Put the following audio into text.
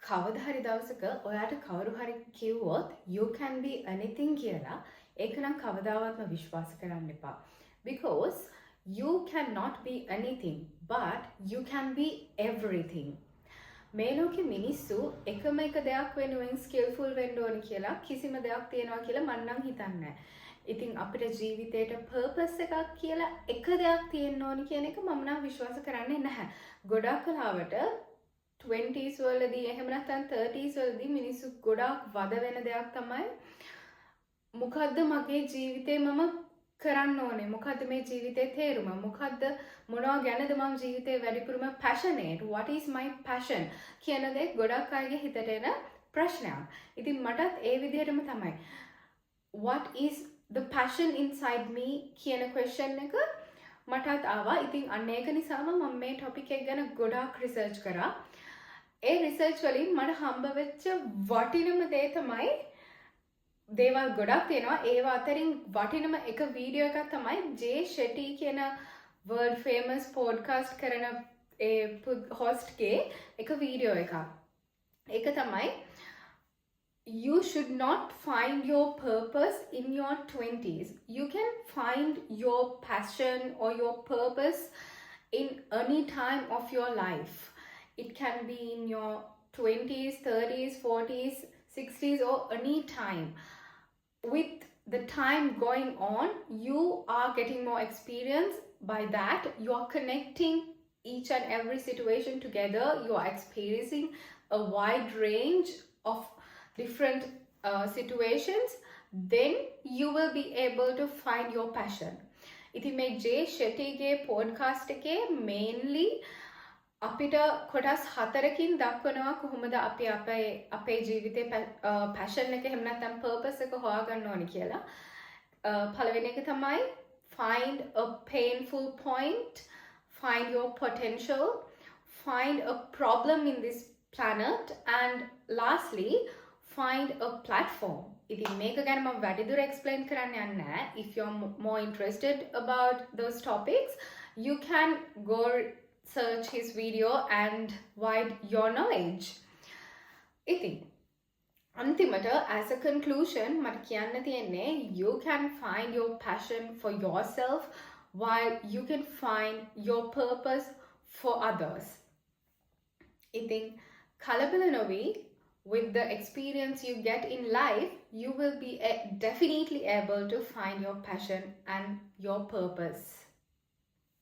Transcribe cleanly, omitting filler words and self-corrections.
කවදා හරි දවසක ඔයාට කවුරු හරි කිව්වොත් you can be anything කියලා ඒක නම් කවදාවත්ම විශ්වාස කරන්න එපා. Because you cannot be anything but you can be everything. මේ ලෝකෙ මිනිස්සු එකම එක දෙයක් වෙනුවෙන් ස්කිල්ෆුල් වෙන්න ඕන කියලා කිසිම දෙයක් තියනවා කියලා මම නම් හිතන්නේ නැහැ. ඉතින් අපිට ජීවිතේට පර්පස් එකක් කියලා එක දෙයක් තියෙන්න ඕනි කියන එක මම නම් විශ්වාස කරන්නේ නැහැ. ගොඩක් කලාවට 20s වලදී එහෙම නැත්නම් 30s වලදී මිනිස්සු ගොඩාක් වද වෙන දෙයක් තමයි මොකද්ද මගේ ජීවිතේ මම කරන්න ඕනේ, මොකද්ද මේ ජීවිතේ තේරුම, මොකද්ද මොනවා ගැනද මම ජීවිතේ වැඩිපුරම passionate, what is my passion කියන දේ ගොඩක් අයගේ හිතට එන ප්‍රශ්නයක්. ඉතින් මටත් ඒ විදිහටම තමයි what is the passion inside me කියන question එක මටත් ආවා. ඉතින් අන්න ඒක නිසාම මම මේ topic එක ගැන ගොඩාක් research කරා. ඒ රිසර්ච් වලින් මට හම්බ වෙච්ච වටිනම දේ තමයි දේවල් ගොඩක් තියෙනවා. ඒවා අතරින් වටිනම එක වීඩියෝ එකක් තමයි ජේ ෂෙටි කියන world famous podcast කරන ඒ host ගේ එක වීඩියෝ එකක්. ඒක තමයි you should not find your purpose in your 20s. You can find your passion or your purpose in any time of your life. It can be in your 20s, 30s, 40s, 60s or any time. With the time going on, you are getting more experience. By that, you are connecting each and every situation together. You are experiencing a wide range of different situations. Then you will be able to find your passion. ඉතින් මේ J ෂෙටිගේ podcast එකේ mainly අපිට කොටස් 4කින් දක්වනවා කොහොමද අපි අපේ ජීවිතේ passion එක එහෙම නැත්නම් purpose එක හොයාගන්න ඕනි කියලා. පළවෙනි එක තමයි find a painful point, find your potential, find a problem in this planet, and lastly find a platform. ඉතින් මේක ගැන මම වැඩිදුර explain කරන්න යන්නේ නැහැ. If you're more interested about those topics, you can go search his video and widen your knowledge. ඉතින් අන්තිමට as a conclusion මට කියන්න තියෙන්නේ you can find your passion for yourself while you can find your purpose for others. ඉතින් කලබල නොවි, with the experience you get in life, you will be definitely able to find your passion and your purpose.